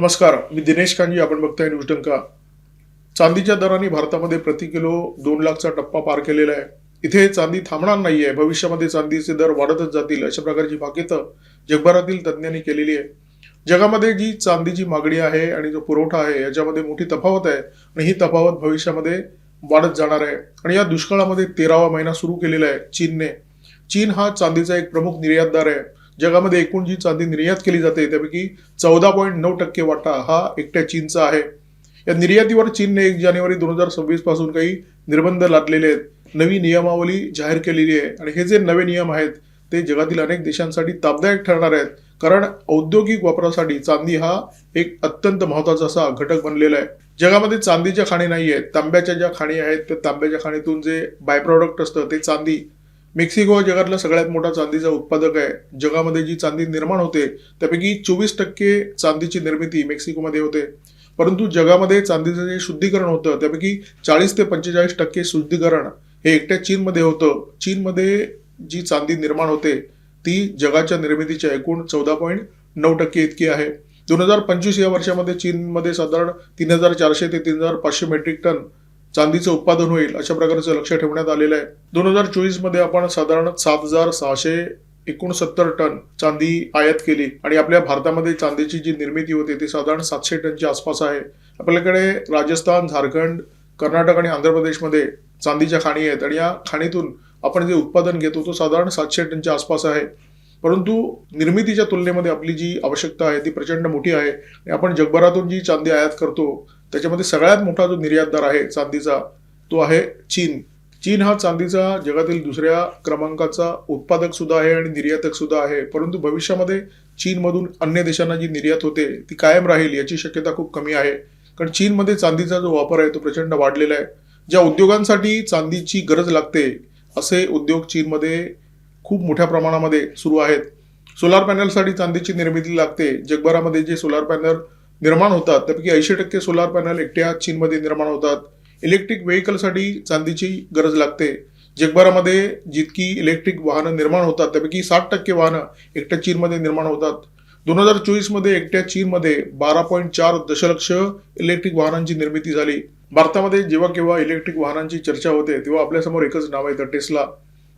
नमस्कार, मी दिनेश कांजी. आपण बघताय न्यूज डंका. चांदीच्या दराने भारतामध्ये प्रति किलो 2 लाखचा टप्पा पार केलेला आहे. इथे चांदी थांबणार नाहीये. भविष्यामध्ये चांदीचे दर वाढतच जातील अशा प्रकारची भाकीतं जगभरातील तज्ज्ञांनी केलेली आहे. जगामध्ये जी चांदीची मागणी आहे आणि जो पुरवठा आहे याच्यामध्ये मोठी तफावत आहे आणि ही तफावत भविष्यामध्ये वाढत जाणार आहे. आणि या दुष्काळामध्ये 13वा महिना सुरू केलेला आहे चीनने. चीन हा चांदीचा एक प्रमुख निर्यातदार आहे. जगामध्ये एकूण जी चांदी निर्यात केली जाते त्यापैकी 14.9% वाटा हा एकट्या चीनचा आहे. या निर्यातीवर चीनने 1 जानेवारी 2026 पासून काही निर्बंध लादलेले आहेत. नवी नियमावली जाहीर केलेली आहे आणि हे जे नवे नियम आहेत ते जगातील अनेक देशांसाठी तापदायक ठरणार आहेत. कारण औद्योगिक वापरासाठी चांदी हा एक अत्यंत महत्त्वाचा असा घटक बनलेला आहे. जगामध्ये चांदीच्या खाणी नाही आहेत. तांब्याच्या ज्या खाणी आहेत त्या तांब्याच्या खाणीतून जे बाय प्रोडक्ट असतं ते चांदी. मेक्सिको हा जगातला सगळ्यात मोठा चांदीचा उत्पादक आहे. जगामध्ये जी चांदी निर्माण होते त्यापैकी 24% चांदीची निर्मिती मेक्सिकोमध्ये होते. परंतु जगामध्ये चांदीचं जे शुद्धीकरण होतं त्यापैकी 40 ते 45% शुद्धीकरण हे एकट्या चीनमध्ये होतं. चीनमध्ये जी चांदी निर्माण होते ती जगाच्या निर्मितीच्या एकूण 14.9% इतकी आहे. 2025 या वर्षामध्ये चीनमध्ये साधारण 3,400 ते 3,500 मेट्रिक टन चांदीचं उत्पादन होईल अशा प्रकारचं लक्ष ठेवण्यात आलेलं आहे. 2024 मध्ये आपण साधारण 7,669 टन चांदी आयात केली आणि आपल्या भारतामध्ये चांदीची जी निर्मिती होते ती साधारण 700 टनच्या आसपास आहे. आपल्याकडे राजस्थान, झारखंड, कर्नाटक आणि आंध्र प्रदेशमध्ये चांदीच्या खाणी आहेत आणि या खाणीतून आपण जे उत्पादन घेतो तो साधारण 700 टनच्या आसपास आहे. परंतु निर्मितीच्या तुलनेमध्ये आपली जी आवश्यकता आहे ती प्रचंड मोठी आहे आणि आपण जगभरातून जी चांदी आयात करतो त्याच्यामध्ये सगळ्यात मोठा जो निर्यातदार आहे चांदीचा तो आहे चीन. चीन हा चांदीचा जगातील दुसऱ्या क्रमांकाचा उत्पादक सुद्धा आहे आणि निर्यातक सुद्धा आहे. परंतु भविष्यामध्ये चीनमधून अन्य देशांना जी निर्यात होते ती कायम राहील याची शक्यता खूप कमी आहे. कारण चीनमध्ये चांदीचा जो वापर आहे तो प्रचंड वाढलेला आहे. ज्या उद्योगांसाठी चांदीची गरज लागते असे उद्योग चीनमध्ये खूप मोठ्या प्रमाणामध्ये सुरू आहेत. सोलार पॅनलसाठी चांदीची निर्मिती लागते. जगभरामध्ये जे सोलार पॅनल निर्माण होतात त्यापैकी 80% सोलार पॅनल एकट्या चीनमध्ये निर्माण होतात. इलेक्ट्रिक व्हेकलसाठी चांदीची गरज लागते. जगभरामध्ये जितकी इलेक्ट्रिक वाहनं निर्माण होतात त्यापैकी 60% वाहनं एकट्या चीनमध्ये निर्माण होतात. 2024 मध्ये एकट्या चीनमध्ये 12.4 दशलक्ष इलेक्ट्रिक वाहनांची निर्मिती झाली. भारतामध्ये जेव्हा केव्हा इलेक्ट्रिक वाहनांची चर्चा होते तेव्हा आपल्यासमोर एकच नाव येतं, टेस्ला.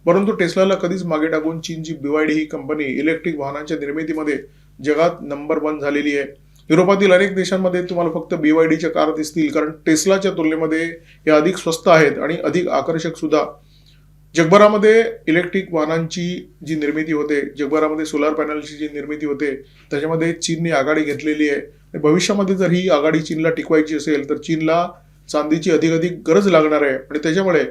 परंतु टेस्लाला कधीच मागे टाकून चीनची BYD ही कंपनी इलेक्ट्रिक वाहनांच्या निर्मितीमध्ये जगात नंबर 1 झालेली आहे. युरोपातील अनेक देशांमध्ये तुम्हाला फक्त BYDच्या कार दिसतील कारण टेस्लाच्या तुलनेमध्ये या अधिक स्वस्त आहेत आणि अधिक आकर्षक सुद्धा. जगभरामध्ये इलेक्ट्रिक वाहनांची जी निर्मिती होते, जगभरामध्ये सोलार पॅनलची जी निर्मिती होते त्याच्यामध्ये चीनने आघाडी घेतलेली आहे. भविष्यामध्ये जर ही आघाडी चीनला टिकवायची असेल तर चीनला चांदीची अधिक गरज लागणार आहे आणि त्याच्यामुळे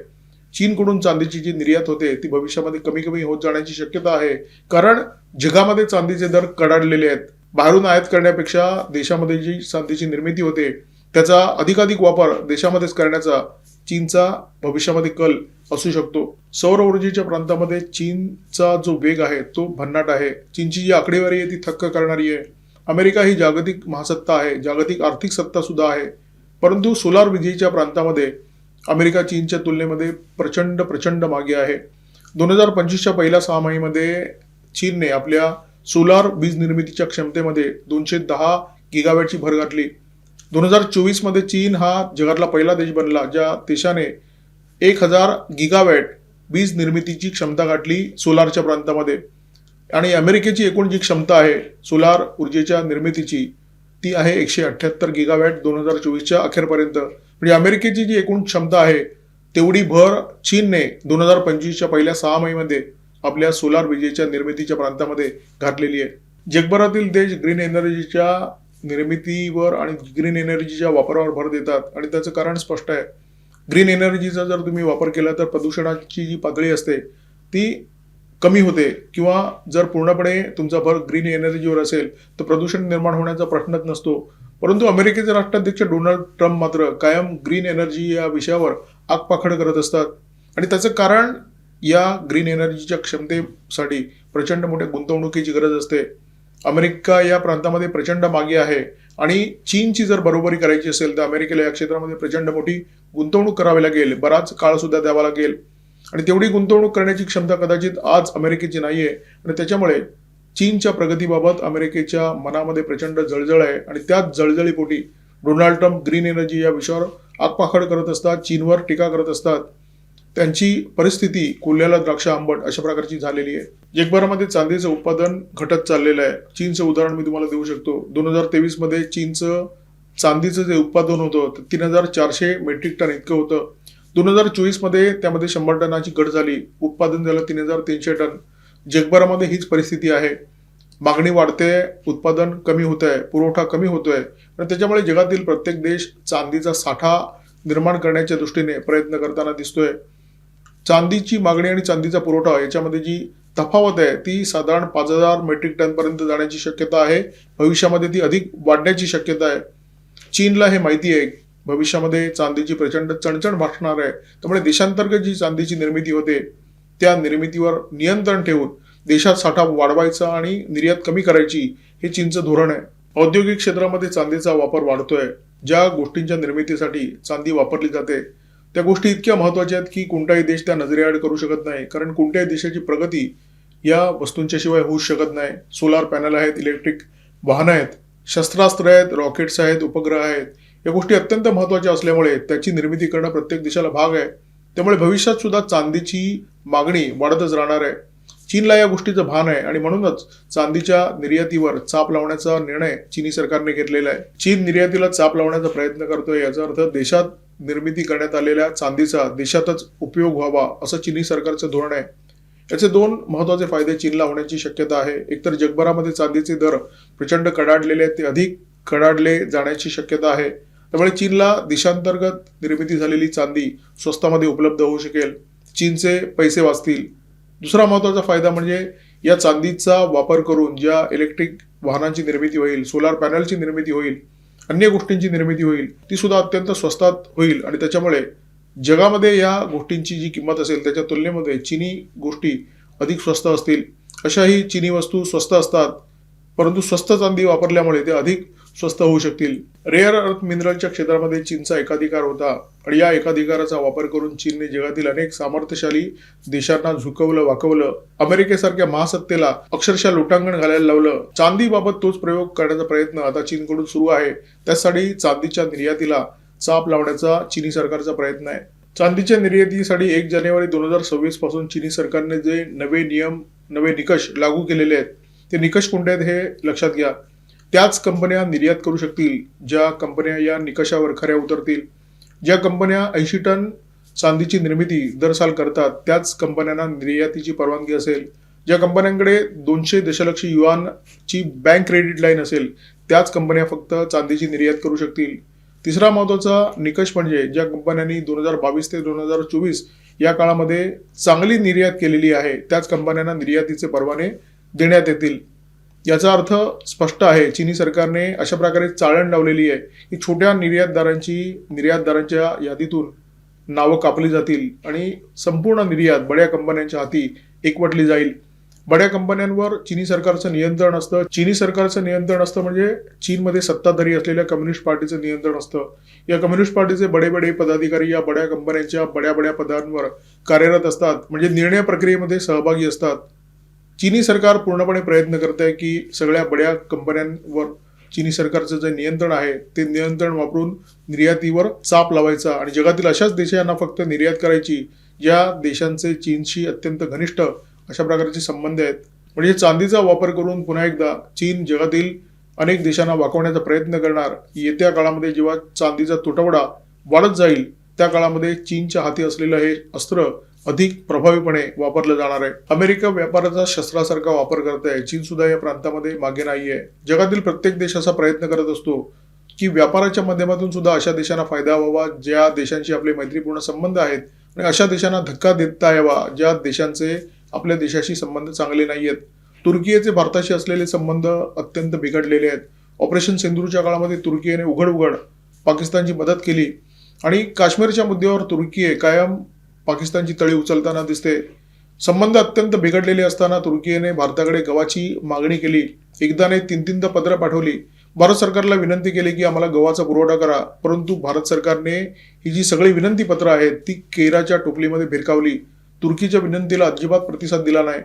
चीनकडून चांदीची जी निर्यात होते ती भविष्यामध्ये कमी होत जाण्याची शक्यता आहे. कारण जगामध्ये चांदीचे दर कडाडलेले आहेत. बाहेरून आयात करण्यापेक्षा देशामध्ये जी चांदीची निर्मिती होते त्याचा अधिकाधिक वापर देशामध्येच करण्याचा चीनचा भविष्यामध्ये कल असू शकतो. सौर ऊर्जेच्या प्रांतामध्ये चीनचा जो वेग आहे तो भन्नाट आहे. चीनची जी आकडेवारी आहे ती थक्क करणारी आहे. अमेरिका ही जागतिक महासत्ता आहे, जागतिक आर्थिक सत्ता सुद्धा आहे. परंतु सोलार विजेच्या प्रांतामध्ये अमेरिका चीनच्या तुलनेमध्ये प्रचंड मागे आहे. 2025च्या पहिल्या 6 महिन्यामध्ये चीनने आपल्या सोलार वीज निर्मितीच्या क्षमतेमध्ये 210 गिगावॅटची भर घातली. 2024 मध्ये चीन हा जगातला पहिला देश बनला ज्या देशाने 1000 गिगावॅट वीज निर्मितीची क्षमता गाठली सोलारच्या प्रांतामध्ये. आणि अमेरिकेची एकूण जी क्षमता आहे सोलार ऊर्जेच्या निर्मितीची ती आहे 178 गिगावॅट 2024च्या अखेरपर्यंत. म्हणजे अमेरिकेची जी एकूण क्षमता आहे तेवढी भर चीनने 2025च्या पहिल्या 6 महिन्यामध्ये आपल्या सोलार विजेच्या निर्मितीच्या प्रांतामध्ये घातलेली आहे. जगभरातील देश ग्रीन एनर्जीच्या निर्मितीवर आणि ग्रीन एनर्जीच्या वापरावर भर देतात आणि त्याचं कारण स्पष्ट आहे. ग्रीन एनर्जीचा जर तुम्ही वापर केला तर प्रदूषणाची जी पातळी असते ती कमी होते किंवा जर पूर्णपणे तुमचा भर ग्रीन एनर्जीवर असेल तर प्रदूषण निर्माण होण्याचा प्रश्नच नसतो. परंतु अमेरिकेचे राष्ट्राध्यक्ष डोनाल्ड ट्रम्प मात्र कायम ग्रीन एनर्जी या विषयावर आगपाखड करत असतात आणि त्याचं कारण या ग्रीन एनर्जीच्या क्षमतेसाठी प्रचंड मोठ्या गुंतवणुकीची गरज असते. अमेरिका या प्रांतामध्ये प्रचंड मागे आहे आणि चीनची जर बरोबरी करायची असेल तर अमेरिकेला या क्षेत्रामध्ये प्रचंड मोठी गुंतवणूक करावी लागेल, बराच काळ सुद्धा द्यावा लागेल आणि तेवढी गुंतवणूक करण्याची क्षमता कदाचित आज अमेरिकेची नाहीये आणि त्याच्यामुळे चीनच्या प्रगतीबाबत अमेरिकेच्या मनामध्ये प्रचंड जळजळ आहे आणि त्याच जळजळीपोटी डोनाल्ड ट्रम्प ग्रीन एनर्जी या विषयावर आगपाखड करत असतात, चीनवर टीका करत असतात. त्यांची परिस्थिती कोल्ह्याला द्राक्ष आंबट अशा प्रकारची झालेली आहे. जगभरामध्ये चांदीचं उत्पादन घटत चाललेलं आहे. चीनचं उदाहरण मी तुम्हाला देऊ शकतो. 2023 मध्ये चीनचं चांदीचं जे उत्पादन होतं ते 3,400 मेट्रिक टन इतकं होतं. 2024 मध्ये त्यामध्ये 100 टनाची घट झाली. उत्पादन झालं 3,300 टन. जगभरामध्ये हीच परिस्थिती आहे. मागणी वाढते, उत्पादन कमी होत आहे, पुरवठा कमी होतोय आणि त्याच्यामुळे जगातील प्रत्येक देश चांदीचा साठा निर्माण करण्याच्या दृष्टीने प्रयत्न करताना दिसतोय. चांदीची मागणी आणि चांदीचा पुरवठा याच्यामध्ये जी तफावत आहे ती साधारण 5,000 मेट्रिक टन पर्यंत जाण्याची शक्यता आहे. भविष्यामध्ये ती अधिक वाढण्याची शक्यता आहे. चीनला हे माहिती आहे भविष्यामध्ये चांदीची प्रचंड चणचण भासणार आहे. त्यामुळे देशांतर्गत जी चांदीची निर्मिती होते त्या निर्मितीवर नियंत्रण ठेवून देशात साठा वाढवायचा आणि निर्यात कमी करायची हे चीनचं धोरण आहे. औद्योगिक क्षेत्रामध्ये चांदीचा वापर वाढतोय. ज्या गोष्टींच्या निर्मितीसाठी चांदी वापरली जाते त्या गोष्टी इतक्या महत्वाच्या आहेत की कोणताही देश त्या नजरेआड करू शकत नाही, कारण कोणत्याही देशाची प्रगती या वस्तूंच्या शिवाय होऊ शकत नाही. सोलार पॅनल आहेत, इलेक्ट्रिक वाहनं आहेत, शस्त्रास्त्र आहेत, रॉकेट्स आहेत, उपग्रह आहेत. या गोष्टी अत्यंत महत्वाच्या असल्यामुळे त्याची निर्मिती करणं प्रत्येक देशाला भाग आहे. त्यामुळे भविष्यात सुद्धा चांदीची मागणी वाढतच राहणार आहे. चीनला या गोष्टीचं भान आहे आणि म्हणूनच चांदीच्या निर्यातीवर चाप लावण्याचा निर्णय चीनी सरकारने घेतलेला आहे. चीन निर्यातीला चाप लावण्याचा प्रयत्न करतोय. याचा अर्थ देशात निर्मिती करण्यात आलेल्या चांदीचा देशातच उपयोग व्हावा असं चीनी सरकारचं धोरण आहे. याचे 2 महत्वाचे फायदे चीनला होण्याची शक्यता आहे. एकतर जगभरामध्ये चांदीचे दर प्रचंड कडाडलेले आहेत, ते अधिक कडाडले जाण्याची शक्यता आहे. त्यामुळे चीनला देशांतर्गत निर्मिती झालेली चांदी स्वस्तामध्ये उपलब्ध होऊ शकेल. चीनचे पैसे वाचतील. दुसरा महत्वाचा फायदा म्हणजे या चांदीचा वापर करून ज्या इलेक्ट्रिक वाहनांची निर्मिती होईल, सोलार पॅनलची निर्मिती होईल, अन्य गोष्टींची निर्मिती होईल ती सुद्धा अत्यंत स्वस्तात होईल आणि त्याच्यामुळे जगामध्ये या गोष्टींची जी किंमत असेल त्याच्या तुलनेमध्ये चीनी गोष्टी अधिक स्वस्त असतील. अशाही चीनी वस्तू स्वस्त असतात, परंतु स्वस्त चांदी वापरल्यामुळे ते अधिक स्वस्त होऊ शकतील. रेअर अर्थ मिनरलच्या क्षेत्रामध्ये चीनचा एकाधिकार होता आणि या एकाधिकाराचा वापर करून चीनने जगातील अनेक सामर्थ्यशाली देशांना झुकवलं वाकवलं. अमेरिकेसारख्या महासत्तेला अक्षरशः लोटांगण घालायला लावलं. चांदीबाबत तोच प्रयोग करण्याचा प्रयत्न आता चीनकडून सुरू आहे. त्यासाठी चांदीच्या निर्यातीला चाप लावण्याचा चीनी सरकारचा प्रयत्न आहे. चांदीच्या निर्यातीसाठी 1 जानेवारी 2026 पासून चीनी सरकारने जे नवे नियम, नवे निकष लागू केलेले आहेत ते निकष कोणते आहेत हे लक्षात घ्या. त्याच कंपन्या निर्यात करू शकतील ज्या कंपन्या या निकषावर खऱ्या उतरतील. ज्या कंपन्या 80 टन चांदीची निर्मिती दर साल करतात त्याच कंपन्यांना निर्यातीची परवानगी असेल. ज्या कंपन्यांकडे 200 दशलक्ष युआनची बँक क्रेडिट लाईन असेल त्याच कंपन्या फक्त चांदीची निर्यात करू शकतील. तिसरा महत्त्वाचा निकष म्हणजे ज्या कंपन्यांनी 2022 ते 2024 या काळामध्ये चांगली निर्यात केलेली आहे त्याच कंपन्यांना निर्यातीचे परवाने देण्यात येतील. याचा अर्थ स्पष्ट आहे. चीनी सरकारने अशा प्रकारे चाळण लावलेली आहे की छोट्या निर्यातदारांच्या यादीतून नावं कापली जातील आणि संपूर्ण निर्यात बड्या कंपन्यांच्या हाती एकवटली जाईल. बड्या कंपन्यांवर चीनी सरकारचं नियंत्रण असतं. चीनी सरकारचं नियंत्रण असतं म्हणजे चीनमध्ये सत्ताधारी असलेल्या कम्युनिस्ट पार्टीचं नियंत्रण असतं. या कम्युनिस्ट पार्टीचे बडे पदाधिकारी या बड्या कंपन्यांच्या बड्या पदांवर कार्यरत असतात, म्हणजे निर्णय प्रक्रियेमध्ये सहभागी असतात. चीनी सरकार पूर्णपणे प्रयत्न करत आहे की सगळ्या बड्या कंपन्यांवर चीनी सरकारचं जे नियंत्रण आहे ते नियंत्रण वापरून निर्यातीवर चाप लावायचा आणि जगातील अशाच देशांना फक्त निर्यात करायची ज्या देशांचे चीनशी अत्यंत घनिष्ठ अशा प्रकारचे संबंध आहेत. म्हणजे चांदीचा वापर करून पुन्हा एकदा चीन जगातील अनेक देशांना वाकवण्याचा प्रयत्न करणार. येत्या काळामध्ये जेव्हा चांदीचा तुटवडा वाढत जाईल त्या काळामध्ये चीनच्या हाती असलेलं हे अस्त्र अधिक प्रभावीपणे वापरलं जाणार आहे. अमेरिका व्यापाराचा शस्त्रासारखा वापर करत आहे. चीन सुद्धा या प्रांतामध्ये मागे नाहीये. जगातील प्रत्येक देश असा प्रयत्न करत असतो की व्यापाराच्या माध्यमातून सुद्धा अशा देशांना फायदा व्हावा ज्या देशांशी आपले मैत्रीपूर्ण संबंध आहेत आणि अशा देशांना धक्का देता यावा ज्या देशांचे आपल्या देशाशी संबंध चांगले नाहीयेत. तुर्कीचे भारताशी असलेले संबंध अत्यंत बिघडलेले आहेत. ऑपरेशन सिंधूरच्या काळामध्ये तुर्कीने उघड पाकिस्तानची मदत केली आणि काश्मीरच्या मुद्द्यावर तुर्की कायम पाकिस्तानची तळी उचलताना दिसते. संबंध अत्यंत बिघडलेले असताना तुर्कीने भारताकडे गव्हाची मागणी केली. एकदा नाही 3-3दा पत्र पाठवली. भारत सरकारला विनंती केली की आम्हाला गव्हाचा पुरवठा करा, परंतु भारत सरकारने ही जी सगळी विनंती पत्र आहेत ती केराच्या टोपलीमध्ये भिरकावली. तुर्कीच्या विनंतीला अजिबात प्रतिसाद दिला नाही.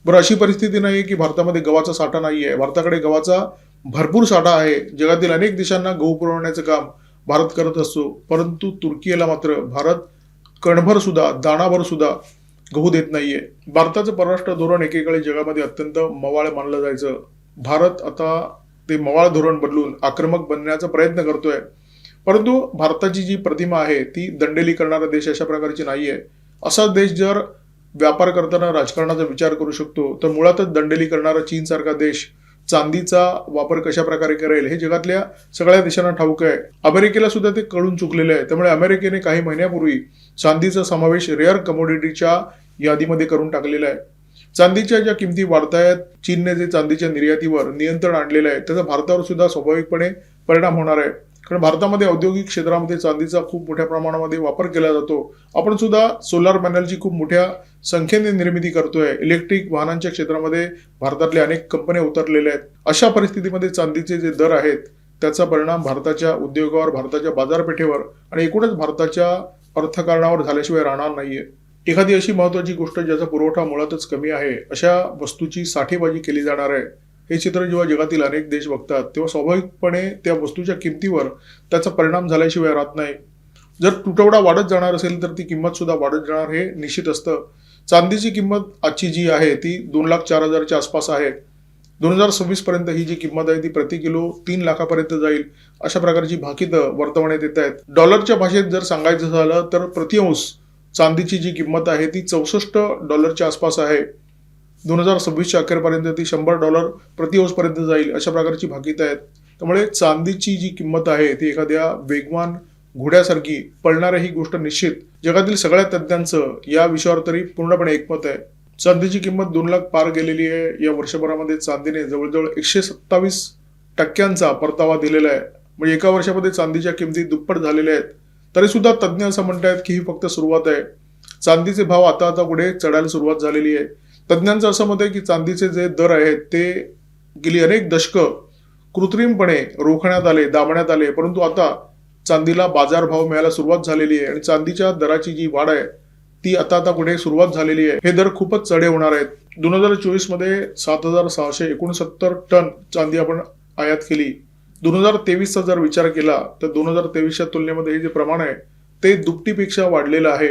बरं, अशी परिस्थिती नाही की भारतामध्ये गव्हाचा साठा नाही आहे. भारताकडे गव्हाचा भरपूर साठा आहे. जगातील अनेक देशांना गहू पुरवण्याचं काम भारत करत असतो, परंतु तुर्कीला मात्र भारत कणभर सुद्धा, दाणाभर सुद्धा गहू देत नाहीये. भारताचं परराष्ट्र धोरण एकेकाळी जगामध्ये अत्यंत मवाळ मानलं जायचं. भारत आता ते मवाळ धोरण बदलून आक्रमक बनण्याचा प्रयत्न करतोय. परंतु भारताची जी प्रतिमा आहे ती दंडेली करणारा देश अशा प्रकारची नाहीये. असा देश जर व्यापार करताना राजकारणाचा विचार करू शकतो, तर मुळातच दंडेली करणारा चीनसारखा देश चांदीचा वापर कशा प्रकारे करेल हे जगातल्या सगळ्या देशांना ठाऊक आहे. अमेरिकेला सुद्धा ते कळून चुकलेले आहे. त्यामुळे अमेरिकेने काही महिन्यापूर्वी चांदीचा समावेश रेअर कमोडिटीच्या यादीमध्ये करून टाकलेला आहे. चांदीच्या ज्या किमती वाढतायत, चीनने जे चांदीच्या निर्यातीवर नियंत्रण आणलेलं आहे त्याचा भारतावर सुद्धा स्वाभाविकपणे परिणाम होणार आहे. कारण भारतामध्ये औद्योगिक क्षेत्रामध्ये चांदीचा खूप मोठ्या प्रमाणामध्ये वापर केला जातो. आपण सुद्धा सोलार पॅनलची खूप मोठ्या संख्येने निर्मिती करतोय. इलेक्ट्रिक वाहनांच्या क्षेत्रामध्ये भारतातल्या अनेक कंपन्या उतरलेल्या आहेत. अशा परिस्थितीमध्ये चांदीचे जे दर आहेत त्याचा परिणाम भारताच्या उद्योगावर, भारताच्या बाजारपेठेवर आणि एकूणच भारताच्या अर्थकारणावर झाल्याशिवाय राहणार नाहीये. एखादी अशी महत्वाची गोष्ट ज्याचा पुरवठा मुळातच कमी आहे अशा वस्तूची साठेबाजी केली जाणार आहे, हे चित्र जेव्हा जगातील अनेक देश बघतात तेव्हा स्वाभाविकपणे त्या वस्तूच्या किमतीवर त्याचा परिणाम झाल्याशिवाय राहत नाही. जर तुटवडा वाढत जाणार असेल तर ती किंमत सुद्धा वाढत जाणार हे निश्चित असतं. चांदीची किंमत आजची जी आहे ती 2,04,000च्या आसपास आहे. 2026 पर्यंत ही जी किंमत आहे ती प्रति किलो 3 लाखापर्यंत जाईल अशा प्रकारची भाकीतं वर्तवण्यात येत आहेत. डॉलरच्या भाषेत जर सांगायचं झालं तर प्रति अंश चांदीची जी किंमत आहे ती $64 आसपास आहे. 2026च्या अखेरपर्यंत ती $100 प्रति अंश पर्यंत जाईल अशा प्रकारची भाकीतं आहेत. त्यामुळे चांदीची जी किंमत आहे ती एखाद्या वेगवान घोड्यासारखी पळणार ही गोष्ट निश्चित. जगातील सगळ्या तज्ज्ञांचं या विषयावर तरी पूर्णपणे एकमत आहे. चांदीची किंमत 2 लाख पार गेलेली आहे. या वर्षभरामध्ये चांदीने जवळजवळ 127% परतावा दिलेला आहे. म्हणजे एका वर्षामध्ये चांदीच्या किमती दुप्पट झालेल्या आहेत. तरी सुद्धा तज्ज्ञ असं म्हणतात की ही फक्त सुरुवात आहे. चांदीचे भाव आता पुढे चढायला सुरुवात झालेली आहे. तज्ज्ञांचं असं मत आहे की चांदीचे जे दर आहेत ते गेली अनेक दशकं कृत्रिमपणे रोखण्यात आले, दाबण्यात आले, परंतु आता चांदीला बाजारभाव मिळायला सुरुवात झालेली आहे आणि चांदीच्या दराची जी वाढ आहे ती आता पुढे सुरुवात झालेली आहे. हे दर खूपच चढे होणार आहेत. 2024 मध्ये 7,669 टन चांदी आपण आयात केली. 2023चा जर विचार केला तर 2023च्या तुलनेमध्ये हे जे प्रमाण आहे ते दुपटीपेक्षा वाढलेलं आहे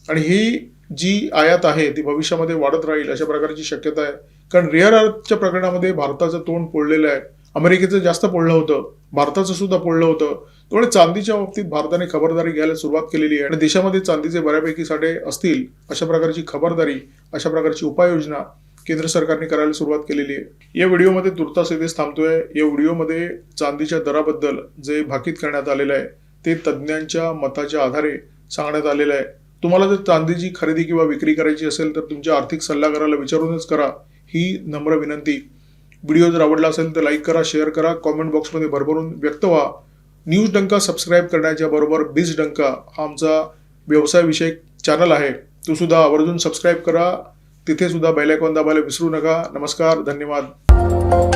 आणि ही जी आयात आहे ती भविष्यामध्ये वाढत राहील अशा प्रकारची शक्यता आहे. कारण रेअर अर्थच्या प्रकरणामध्ये भारताचं तोंड पोळलेलं आहे. अमेरिकेचं जास्त पोळलं होतं, भारताचं सुद्धा पोळलं होतं. त्यामुळे चांदीच्या बाबतीत भारताने खबरदारी घ्यायला सुरुवात केलेली आहे आणि देशामध्ये चांदीचे बऱ्यापैकी साठे असतील अशा प्रकारची खबरदारी, अशा प्रकारची उपाययोजना केंद्र सरकारने करायला सुरुवात केलेली आहे. या व्हिडिओमध्ये तुर्तास इथेच थांबतोय. या व्हिडिओमध्ये चांदीच्या दराबद्दल जे भाकीत करण्यात आलेलं आहे ते तज्ज्ञांच्या मताच्या आधारे सांगण्यात आलेलं आहे. तुम्हाला जर चांदीची खरेदी किंवा विक्री करायची असेल तर तुमच्या आर्थिक सल्लागाराला विचारूनच करा, ही नम्र विनंती. व्हिडिओ जर आवडला असेल तर लाईक करा, शेअर करा, कॉमेंट बॉक्समध्ये भरभरून व्यक्त व्हा. न्यूज डंका सबस्क्राईब करण्याच्या बरोबर बीज डंका हा आमचा व्यवसायविषयक चॅनल आहे, तो सुद्धा आवर्जून सबस्क्राईब करा. तिथे सुद्धा बेल आयकॉन दाबायला विसरू नका. नमस्कार, धन्यवाद.